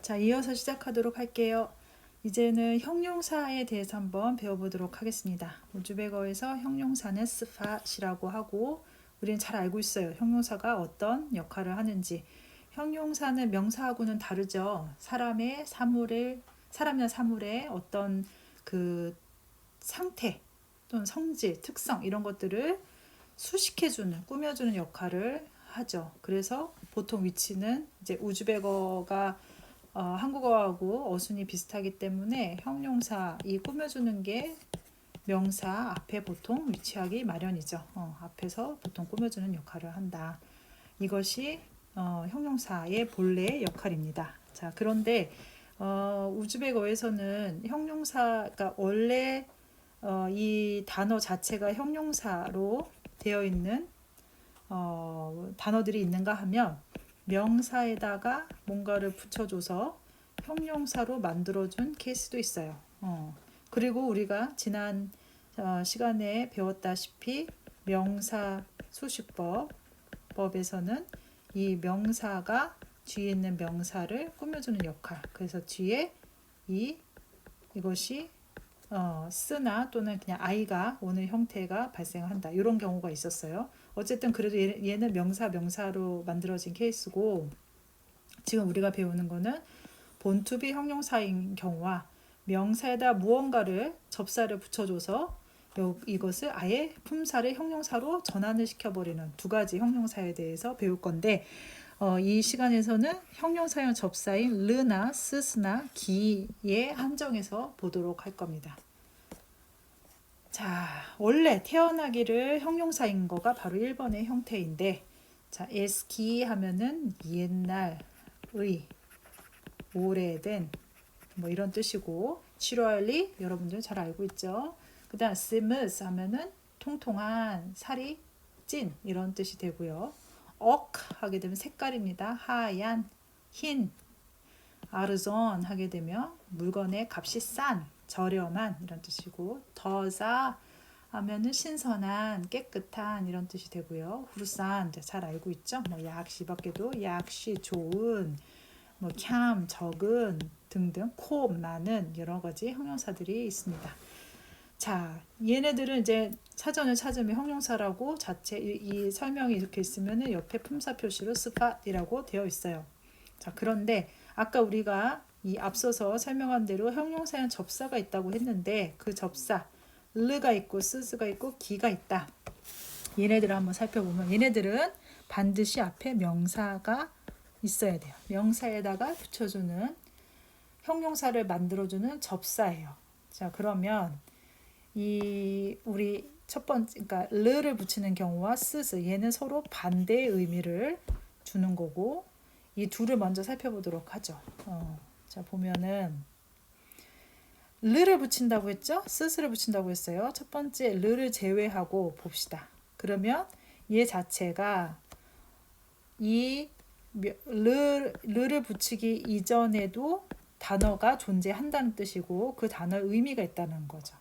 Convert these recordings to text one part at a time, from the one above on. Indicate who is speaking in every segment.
Speaker 1: 자, 이어서 시작하도록 할게요. 이제는 형용사에 대해서 한번 배워보도록 하겠습니다. 우즈베거에서 형용사는 스팟이라고 하고 우리는 잘 알고 있어요. 형용사가 어떤 역할을 하는지. 형용사는 명사하고는 다르죠. 사람이나 사물의 어떤 그 상태 또는 성질, 특성 이런 것들을 수식해주는, 꾸며주는 역할을 하죠. 그래서 보통 위치는 이제 우즈베거가 한국어하고 어순이 비슷하기 때문에 형용사 이 꾸며주는 게 명사 앞에 보통 위치하기 마련이죠. 앞에서 보통 꾸며주는 역할을 한다. 이것이 형용사의 본래 역할입니다. 자, 그런데 우즈베거에서는 형용사가 원래 이 단어 자체가 형용사로 되어 있는 단어들이 있는가 하면 명사에다가 뭔가를 붙여줘서 형용사로 만들어준 케이스도 있어요. 그리고 우리가 지난 시간에 배웠다시피 명사 수식법에서는 이 명사가 뒤에 있는 명사를 꾸며주는 역할. 그래서 뒤에 이것이 쓰나 또는 그냥 아이가 오는 형태가 발생한다. 이런 경우가 있었어요. 어쨌든 그래도 얘는 명사로 만들어진 케이스고 지금 우리가 배우는 거는 본투비 형용사인 경우와 명사에다 무언가를 접사를 붙여줘서 이것을 아예 품사를 형용사로 전환을 시켜버리는 두 가지 형용사에 대해서 배울 건데 이 시간에서는 형용사형 접사인 르나 스스나 기에 한정해서 보도록 할 겁니다. 자, 원래 태어나기를 형용사인 거가 바로 1번의 형태인데 자, 에스키 하면은 옛날의, 오래된 뭐 이런 뜻이고 7월리 여러분들 잘 알고 있죠. 그 다음 스무스 하면은 통통한, 살이 찐 이런 뜻이 되고요. 억 하게 되면 색깔입니다. 하얀, 흰. 아르존 하게 되면 물건의 값이 싼, 저렴한 이런 뜻이고 더자 하면은 신선한, 깨끗한 이런 뜻이 되고요. 후르산 잘 알고 있죠. 뭐 약시 밖에도 약시 좋은, 뭐 캬 적은 등등 코 많은 여러 가지 형용사들이 있습니다. 자, 얘네들은 이제 사전을 찾으면 형용사라고 자체 이 설명이 이렇게 있으면은 옆에 품사 표시로 스팟이라고 되어 있어요. 자, 그런데 아까 우리가 이 앞서서 설명한 대로 형용사형 접사가 있다고 했는데 그 접사 르가 있고 스스가 있고 기가 있다. 얘네들을 한번 살펴보면 얘네들은 반드시 앞에 명사가 있어야 돼요. 명사에다가 붙여주는 형용사를 만들어주는 접사예요. 자, 그러면 우리 첫 번째 그러니까 르를 붙이는 경우와 스스 얘는 서로 반대의 의미를 주는 거고 이 둘을 먼저 살펴보도록 하죠. 자, 보면은 르를 붙인다고 했죠? 스스를 붙인다고 했어요. 첫 번째 르를 제외하고 봅시다. 그러면 얘 자체가 이 르를 붙이기 이전에도 단어가 존재한다는 뜻이고 그 단어의 의미가 있다는 거죠.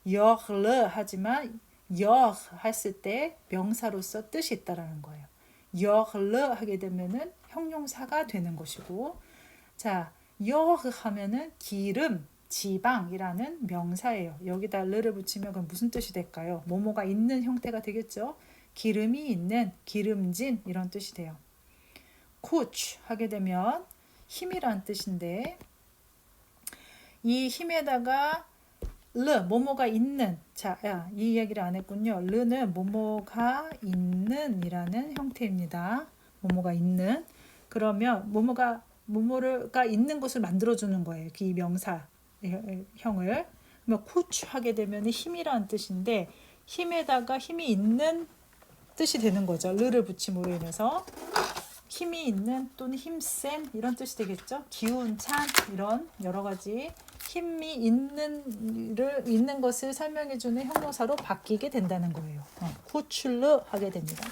Speaker 1: 여르 하지만 여 했을 때 명사로서 뜻이 있다라는 거예요. 여르 하게 되면은 형용사가 되는 것이고 자, 여르 하면은 기름, 지방이라는 명사예요. 여기다 르를 붙이면 그럼 무슨 뜻이 될까요? 뭐뭐가 있는 형태가 되겠죠. 기름이 있는, 기름진 이런 뜻이 돼요. 쿠치 하게 되면 힘이란 뜻인데 이 힘에다가 르 뭐뭐가 있는 자, 이 이야기를 안 했군요. 르는 뭐뭐가 있는이라는 형태입니다. 뭐뭐가 있는 그러면 뭐뭐가 있는 것을 만들어주는 거예요. 이 명사 형을 그러면 쿠치 하게 되면 힘이라는 뜻인데 힘에다가 힘이 있는 뜻이 되는 거죠. 르를 붙임으로 인해서 힘이 있는 또는 힘센 이런 뜻이 되겠죠. 기운찬 이런 여러 가지 힘이 있는 것을 설명해주는 형용사로 바뀌게 된다는 거예요. 쿠출르 하게 됩니다.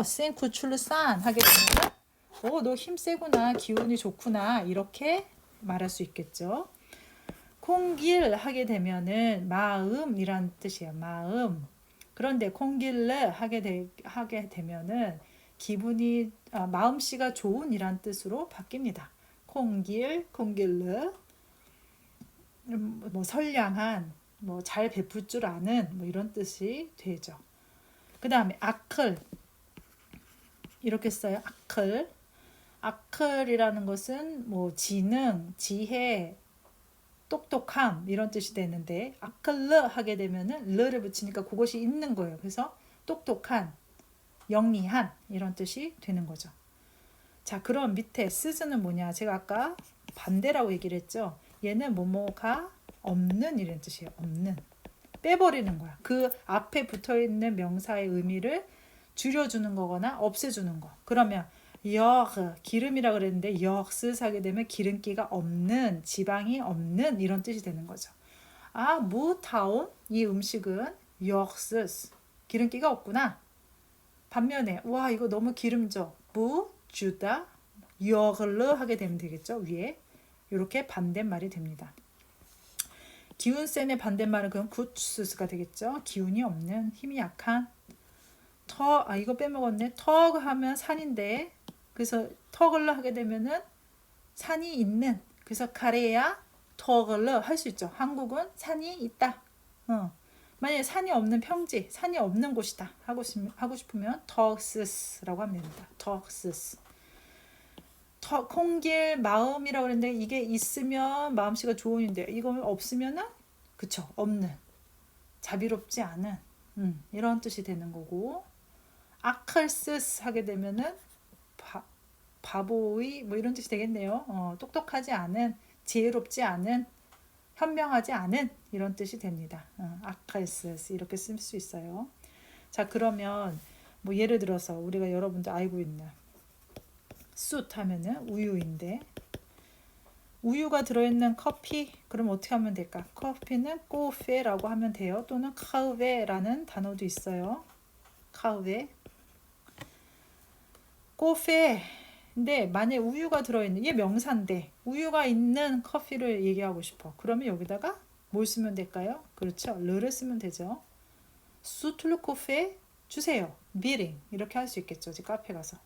Speaker 1: 센 쿠출르 싼 하게 되면 너 힘 세구나, 기운이 좋구나 이렇게 말할 수 있겠죠. 콩길 하게 되면은 마음이란 뜻이에요. 마음. 그런데 콩길레 하게 되면은 기분이 마음씨가 좋은이란 뜻으로 바뀝니다. 콩길, 콩길르. 뭐 선량한, 뭐 잘 베풀 줄 아는 뭐 이런 뜻이 되죠. 그 다음에 아클 이렇게 써요. 아클. 아클이라는 것은 뭐 지능, 지혜, 똑똑함 이런 뜻이 되는데 아클르 하게 되면은 르를 붙이니까 그것이 있는 거예요. 그래서 똑똑한, 영리한 이런 뜻이 되는 거죠. 자, 그럼 밑에 스즈는 뭐냐? 제가 아까 반대라고 얘기를 했죠. 얘는 뭐뭐가 없는 이런 뜻이에요. 없는. 빼버리는 거야. 그 앞에 붙어있는 명사의 의미를 줄여주는 거거나 없애주는 거. 그러면 기름이라 그랬는데 역스 하게 되면 기름기가 없는, 지방이 없는 이런 뜻이 되는 거죠. 아, 무타온 이 음식은 역스 기름기가 없구나. 반면에 와 이거 너무 기름져. 주다 역을 하게 되면 되겠죠. 위에 이렇게 반대말이 됩니다. 기운 센의 반대말은 그럼 굿스가 되겠죠. 기운이 없는, 힘이 약한. 이거 빼먹었네. 턱 하면 산인데 그래서 턱을 하게 되면은 산이 있는. 그래서 카레야 턱을 할 수 있죠. 한국은 산이 있다. 만약에 산이 없는 평지, 산이 없는 곳이다 하고 싶으면 턱스라고 하면 됩니다. 턱스스. 콩길 마음이라고 그랬는데 이게 있으면 마음씨가 좋은인데 이거 없으면은 그쵸 없는, 자비롭지 않은 이런 뜻이 되는 거고 아클스스 하게 되면은 바보의 뭐 이런 뜻이 되겠네요. 똑똑하지 않은, 지혜롭지 않은, 현명하지 않은 이런 뜻이 됩니다. 아클스스 이렇게 쓸 수 있어요. 자, 그러면 뭐 예를 들어서 우리가 여러분들 알고 있는 숯 하면은 우유인데 우유가 들어있는 커피 그럼 어떻게 하면 될까? 커피는 꼬페라고 하면 돼요. 또는 카우베라는 단어도 있어요. 카우베 꼬페. 근데 만약에 우유가 들어있는 얘 명사인데 우유가 있는 커피를 얘기하고 싶어. 그러면 여기다가 뭘 쓰면 될까요? 그렇죠. 르를 쓰면 되죠. 수툴 코페 주세요. 비링 이렇게 할 수 있겠죠. 이제 카페 가서.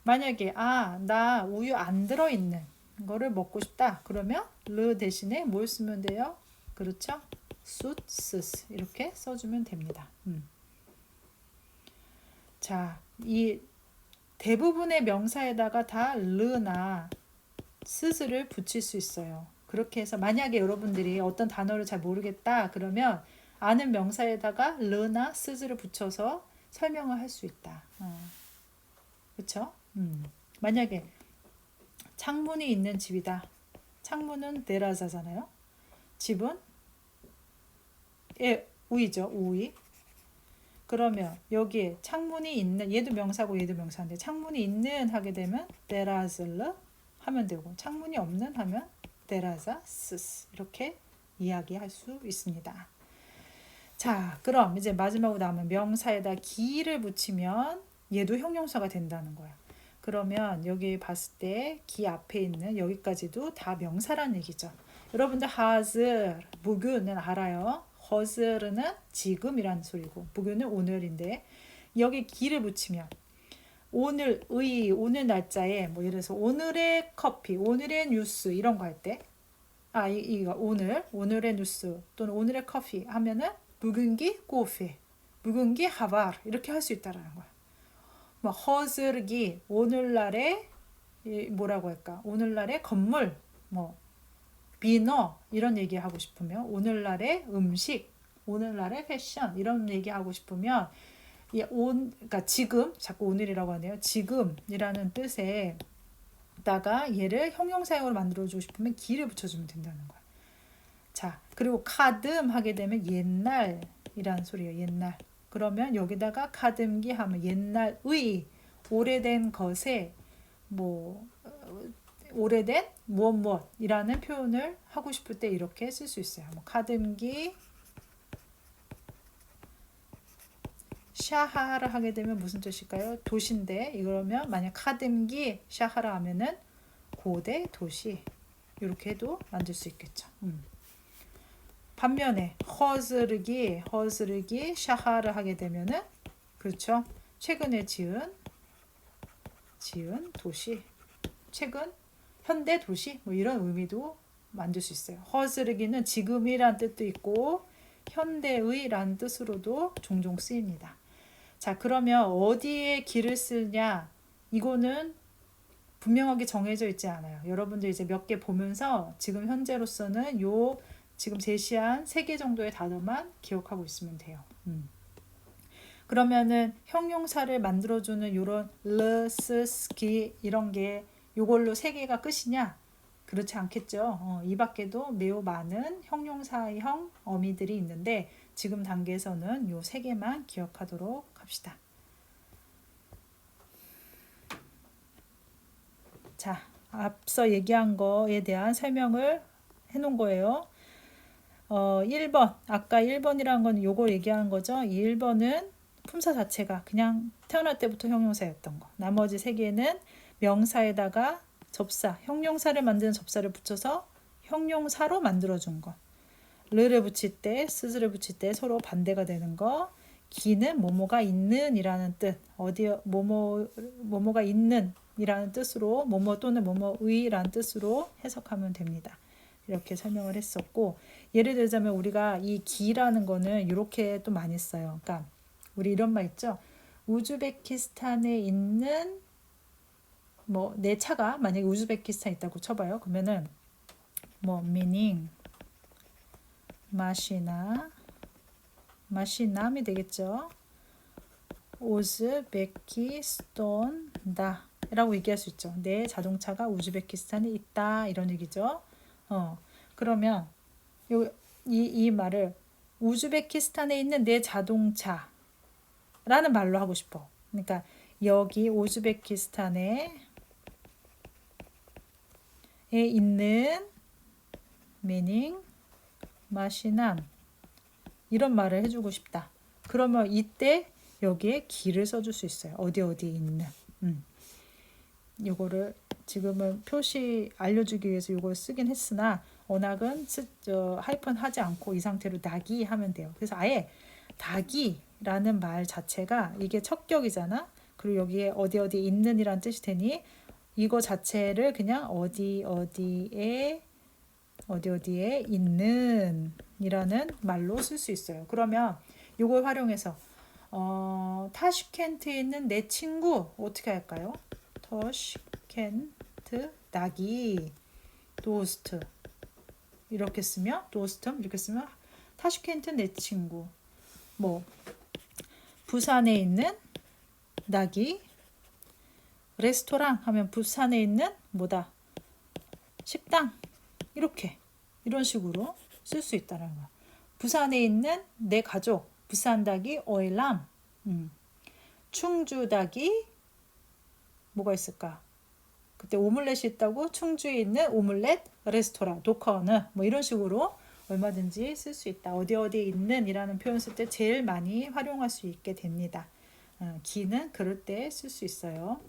Speaker 1: 만약에 나 우유 안 들어있는 거를 먹고 싶다. 그러면 르 대신에 뭘 쓰면 돼요? 그렇죠? 숫스스 이렇게 써주면 됩니다. 자, 이 대부분의 명사에다가 다 르나 스스를 붙일 수 있어요. 그렇게 해서 만약에 여러분들이 어떤 단어를 잘 모르겠다 그러면 아는 명사에다가 르나 스즈를 붙여서 설명을 할 수 있다. 그렇죠? 만약에 창문이 있는 집이다. 창문은 데라자잖아요. 집은 우이죠. 우이. 그러면 여기에 창문이 있는 얘도 명사고 얘도 명사인데 창문이 있는 하게 되면 데라즐르 하면 되고 창문이 없는 하면 데라자 스스 이렇게 이야기할 수 있습니다. 자, 그럼 이제 마지막으로 남은 명사에다 기를 붙이면 얘도 형용사가 된다는 거야. 그러면 여기 봤을 때 기 앞에 있는 여기까지도 다 명사란 얘기죠. 여러분들 하즈, 무근은 알아요. 허즈르는 지금이란 소리고 무근은 오늘인데 여기 기를 붙이면 오늘 날짜에 뭐 예를 들어서 오늘의 커피, 오늘의 뉴스 이런 거 할 때 이거 오늘의 뉴스 또는 오늘의 커피 하면은 묵은기 꼬페, 묵은기 하바르 이렇게 할 수 있다라는 거야. 뭐 허즈르기 오늘날의 뭐라고 할까? 오늘날의 건물 뭐 비너 이런 얘기 하고 싶으면 오늘날의 음식, 오늘날의 패션 이런 얘기 하고 싶으면 그러니까 지금 자꾸 오늘이라고 하네요. 지금이라는 뜻에다가 얘를 형용사형으로 만들어주고 싶으면 기를 붙여주면 된다는 거야. 자, 그리고 카듬 하게 되면 옛날이라는 소리예요. 옛날. 그러면 여기다가 카듬기 하면 옛날의 오래된 것에 뭐 오래된 무엇이라는 표현을 하고 싶을 때 이렇게 쓸 수 있어요. 뭐 카듬기 샤하라 하게 되면 무슨 뜻일까요? 도시인데 이러면 만약 카듬기 샤하라 하면은 고대 도시 이렇게도 만들 수 있겠죠. 반면에 허스르기 샤하를 하게 되면은 그렇죠. 최근에 지은 도시 최근 현대 도시 뭐 이런 의미도 만들 수 있어요. 허스르기는 지금이란 뜻도 있고 현대의라는 뜻으로도 종종 쓰입니다. 자, 그러면 어디에 기를 쓰냐? 이거는 분명하게 정해져 있지 않아요. 여러분들 이제 몇 개 보면서 지금 현재로서는 요 지금 제시한 3개 정도의 단어만 기억하고 있으면 돼요. 그러면은 형용사를 만들어주는 요런 르, 스, 스키 이런 게 요걸로 3개가 끝이냐? 그렇지 않겠죠. 이 밖에도 매우 많은 형용사형 어미들이 있는데 지금 단계에서는 요 3개만 기억하도록 합시다. 자, 앞서 얘기한 거에 대한 설명을 해놓은 거예요. 1번, 아까 1번이라는 건 요거 얘기한 거죠. 이 1번은 품사 자체가 그냥 태어날 때부터 형용사였던 거. 나머지 3개는 명사에다가 접사, 형용사를 만드는 접사를 붙여서 형용사로 만들어준 거. 르를 붙일 때, 스를 붙일 때 서로 반대가 되는 거. 기는 뭐뭐가 있는 이라는 뜻, 뭐뭐가 있는 이라는 뜻으로 뭐뭐 또는 뭐뭐의라는 뜻으로 해석하면 됩니다. 이렇게 설명을 했었고, 예를 들자면 우리가 이 기라는 거는 이렇게 또 많이 써요. 그러니까 우리 이런 말 있죠. 우즈베키스탄에 있는 뭐 내 차가 만약에 우즈베키스탄에 있다고 쳐봐요. 그러면은 뭐 meaning 마시남이 되겠죠. 우즈베키스탄다 라고 얘기할 수 있죠. 내 자동차가 우즈베키스탄에 있다 이런 얘기죠. 그러면 이 말을 우즈베키스탄에 있는 내 자동차라는 말로 하고 싶어. 그러니까 여기 우즈베키스탄에 있는 meaning 마시남 이런 말을 해주고 싶다. 그러면 이때 여기에 기를 써줄 수 있어요. 어디에 있는. 요거를 지금은 표시 알려주기 위해서 요걸 쓰긴 했으나 워낙은 하이픈 하지 않고 이 상태로 닭이 하면 돼요. 그래서 아예 닭이라는 말 자체가 이게 척격이잖아. 그리고 여기에 어디 있는 이란 뜻이 되니 이거 자체를 그냥 어디에 있는 이라는 말로 쓸 수 있어요. 그러면 요걸 활용해서 타슈켄트에 있는 내 친구 어떻게 할까요? 타슈켄트 닭이 도스트 이렇게 쓰면 도스텀 이렇게 쓰면 타슈켄트 내 친구. 뭐 부산에 있는 닭이 레스토랑 하면 부산에 있는 뭐다? 식당. 이런 식으로 쓸 수 있다는 거야. 부산에 있는 내 가족. 부산 닭이 오일람. 충주 닭이 뭐가 있을까? 그때 오믈렛이 있다고 충주에 있는 오믈렛 레스토랑 도커너 뭐 이런 식으로 얼마든지 쓸 수 있다. 어디에 있는 이라는 표현 쓸 때 제일 많이 활용할 수 있게 됩니다. 기는 그럴 때 쓸 수 있어요.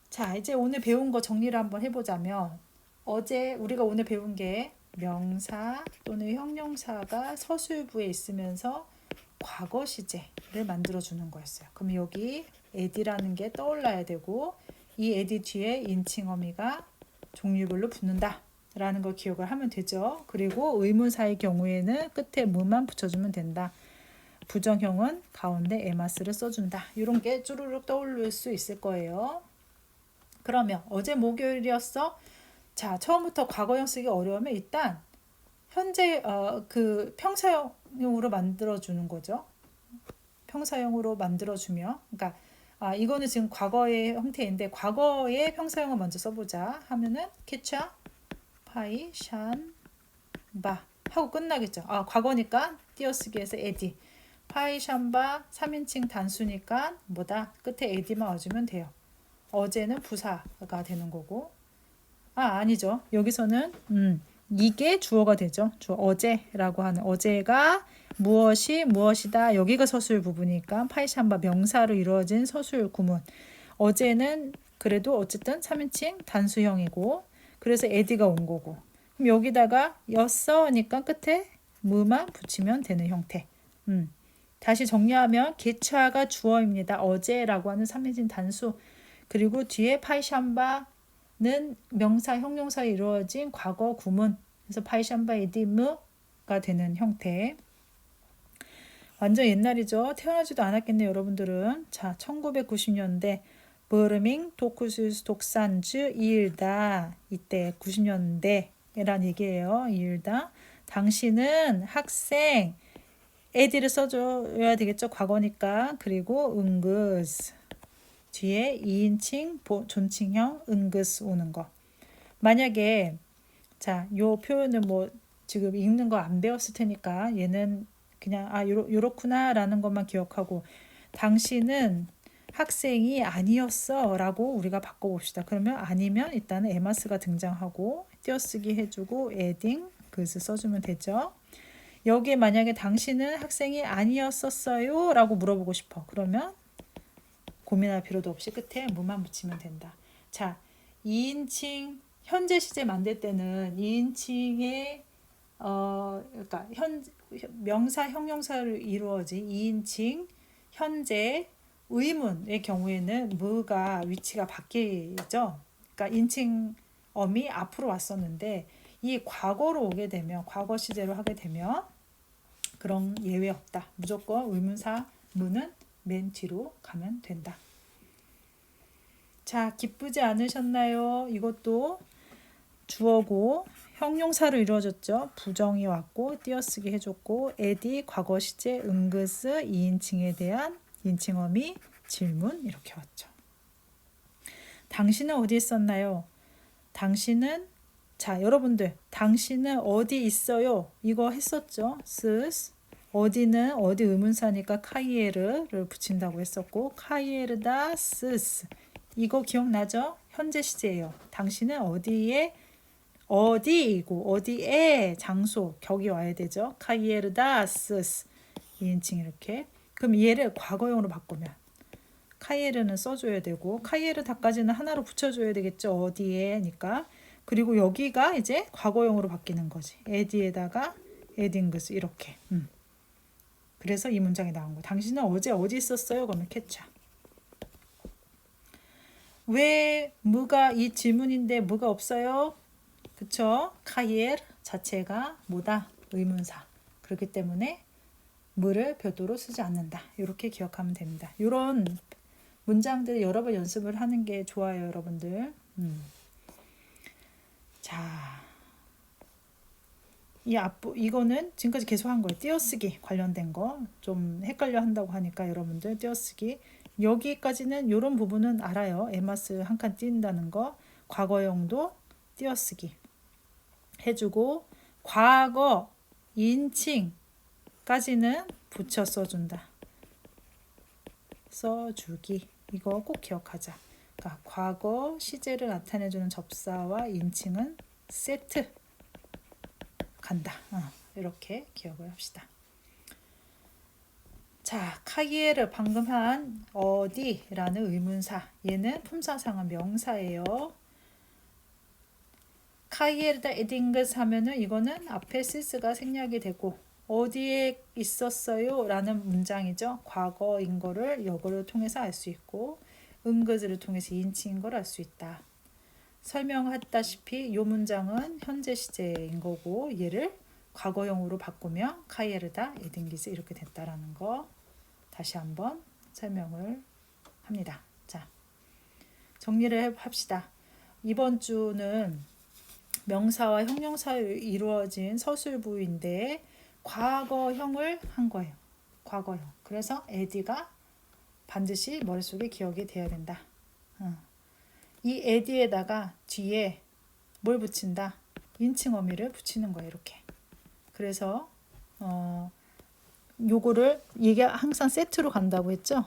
Speaker 1: 자, 이제 오늘 배운 거 정리를 한번 해보자면 어제 우리가 오늘 배운 게 명사 또는 형용사가 서술부에 있으면서 과거 시제를 만들어주는 거였어요. 그럼 여기 에디라는 게 떠올라야 되고 이 에디 뒤에 인칭어미가 종류별로 붙는다 라는 걸 기억을 하면 되죠. 그리고 의문사의 경우에는 끝에 무만 붙여주면 된다. 부정형은 가운데 에마스를 써준다. 이런 게 쭈루룩 떠오를 수 있을 거예요. 그러면 어제 목요일이었어. 자, 처음부터 과거형 쓰기 어려우면 일단 현재 그 평사형으로 만들어주는 거죠. 평사형으로 만들어주면 그러니까 이거는 지금 과거의 형태인데 과거의 평사형을 먼저 써보자 하면은 케차 파이 샨 바 하고 끝나겠죠. 과거니까 띄어쓰기에서 에디 파이 샨바 3인칭 단수니까 뭐다 끝에 에디만 와주면 돼요. 어제는 부사가 되는 거고 아니죠. 여기서는 이게 주어가 되죠. 어제라고 하는 어제가 무엇이다. 여기가 서술 부분이니까 파이샴바 명사로 이루어진 서술 구문. 어제는 그래도 어쨌든 3인칭 단수형이고 그래서 에디가 온 거고 그럼 여기다가 였어니까 끝에 무만 붙이면 되는 형태. 다시 정리하면 개차가 주어입니다. 어제라고 하는 3인칭 단수 그리고 뒤에 파이샴바는 명사, 형용사에 이루어진 과거 구문. 그래서 파이샴바 에디무가 되는 형태. 완전 옛날이죠. 태어나지도 않았겠네요, 여러분들은. 자, 1990년대 버르밍 도쿠스스 독산주 이일다. 이때 90년대란 얘기예요. 이일다. 당신은 학생 에디를 써줘야 되겠죠. 과거니까. 그리고 응그스 뒤에 2인칭 존칭형 응그스 오는 거. 만약에 자, 요 표현을 뭐 지금 읽는 거 안 배웠을 테니까 얘는 그냥 요렇구나 라는 것만 기억하고 당신은 학생이 아니었어 라고 우리가 바꿔봅시다. 그러면 아니면 일단은 에마스가 등장하고 띄어쓰기 해주고 에딩 그것을 써주면 되죠. 여기에 만약에 당신은 학생이 아니었었어요 라고 물어보고 싶어. 그러면 고민할 필요도 없이 끝에 무만 붙이면 된다. 자, 2인칭 현재 시제 만들 때는 2인칭의 그러니까 명사 형용사를 이루어진 2인칭 현재 의문의 경우에는 무가 위치가 바뀌죠. 그러니까 인칭어미 앞으로 왔었는데 이 과거로 오게 되면 과거 시제로 하게 되면 그런 예외 없다. 무조건 의문사 무는 맨 뒤로 가면 된다. 자, 기쁘지 않으셨나요? 이것도 주어고 형용사로 이루어졌죠. 부정이 왔고 띄어쓰기 해줬고 에디 과거 시제 응그스 2인칭에 대한 인칭어미 질문 이렇게 왔죠. 당신은 어디 있었나요? 당신은 자 여러분들 당신은 어디 있어요? 이거 했었죠. 스스 어디는 어디 의문사니까 카이에르를 붙인다고 했었고 카이에르다 스스 이거 기억나죠? 현재 시제예요. 당신은 어디에 어디이고 어디에 장소 격이 와야 되죠. 카이에르다 스스 2인칭 이렇게 그럼 얘를 과거형으로 바꾸면 카이에르는 써줘야 되고 카이에르다까지는 하나로 붙여줘야 되겠죠. 어디에니까 그리고 여기가 이제 과거형으로 바뀌는 거지. 에디에다가 에딩그스 이렇게 그래서 이 문장이 나온 거. 당신은 어제 어디 있었어요? 그러면 캐쳐. 왜 무가 이 질문인데 무가 없어요? 그쵸? 카이에르 자체가 뭐다? 의문사. 그렇기 때문에 무를 별도로 쓰지 않는다. 이렇게 기억하면 됩니다. 이런 문장들 여러 번 연습을 하는 게 좋아요, 여러분들. 자, 이거는 지금까지 계속 한 거예요. 띄어쓰기 관련된 거 좀 헷갈려 한다고 하니까 여러분들 띄어쓰기 여기까지는 이런 부분은 알아요. 에마스 한 칸 띈다는 거 과거형도 띄어쓰기 해주고 과거 인칭까지는 붙여 써준다. 써주기 이거 꼭 기억하자. 그러니까 과거 시제를 나타내주는 접사와 인칭은 세트 간다. 이렇게 기억을 합시다. 자, 카이에르 방금 한 어디라는 의문사 얘는 품사상은 명사예요. 카이에르다 에딩그스 하면은 이거는 앞에 시스가 생략이 되고 어디에 있었어요? 라는 문장이죠. 과거인 거를 역어를 통해서 알 수 있고 응그즈를 통해서 인칭인 걸 알 수 있다. 설명했다시피 이 문장은 현재 시제인 거고 얘를 과거형으로 바꾸면 카이에르다 에딩기스 이렇게 됐다라는 거 다시 한번 설명을 합니다. 자, 정리를 합시다. 이번 주는 명사와 형용사로 이루어진 서술부인데 과거형을 한 거예요. 과거형. 그래서 에디가 반드시 머릿속에 기억이 돼야 된다. 이 에디에다가 뒤에 뭘 붙인다? 인칭어미를 붙이는 거예요. 이렇게. 그래서 요거를 이게 항상 세트로 간다고 했죠.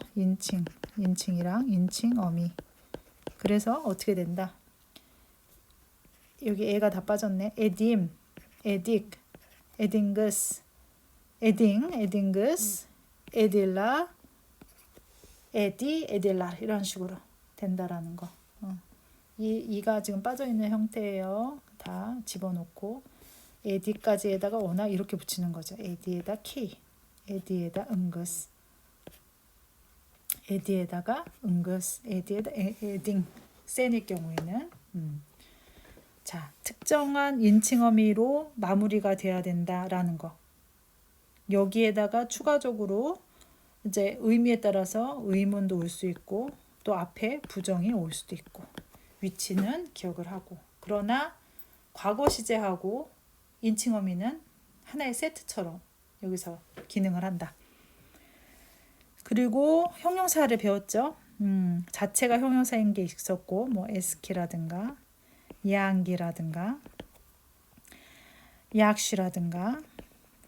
Speaker 1: 인칭이랑 인칭어미. 그래서 어떻게 된다? 여기 애가 다 빠졌네. 에딤, 에딕, 에딩그스, 에딩그스, 에딜라, 에디, 에딜라 이런 식으로 된다라는 거. 이가 지금 빠져있는 형태예요. 다 집어넣고 에디까지에다가 워낙 이렇게 붙이는 거죠. 에디에다 K, 에디에다 응그스, 에디에다가 응그스, 에디에다 에딩 센일 경우에는 자, 특정한 인칭어미로 마무리가 돼야 된다라는 거. 여기에다가 추가적으로 이제 의미에 따라서 의문도 올 수 있고 또 앞에 부정이 올 수도 있고 위치는 기억을 하고 그러나 과거 시제하고 인칭어미는 하나의 세트처럼 여기서 기능을 한다. 그리고 형용사를 배웠죠. 자체가 형용사인 게 있었고 뭐 에스키라든가 야안기라든가 약시라든가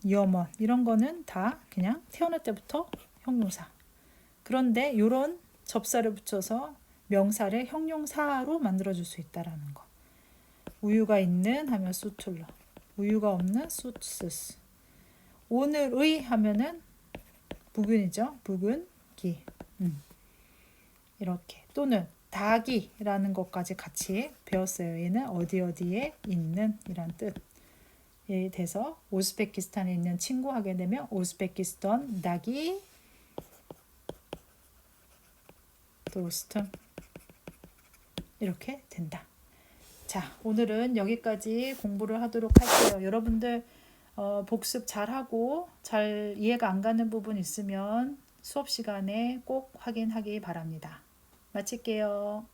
Speaker 1: 여먼 이런 거는 다 그냥 태어날 때부터 형용사. 그런데 이런 접사를 붙여서 명사를 형용사로 만들어줄 수 있다라는 거. 우유가 있는 하면 수툴러, 우유가 없는 수트스스. 오늘의 하면은 부근이죠. 부근, 기. 이렇게 또는 닭이라는 것까지 같이 배웠어요. 얘는 어디에 있는 이란 뜻에 대해서 우즈베키스탄에 있는 친구 하게 되면 우즈베키스탄 닭이 도스턴 이렇게 된다. 자, 오늘은 여기까지 공부를 하도록 할게요. 여러분들 복습 잘하고 잘 이해가 안 가는 부분 있으면 수업 시간에 꼭 확인하기 바랍니다. 마칠게요.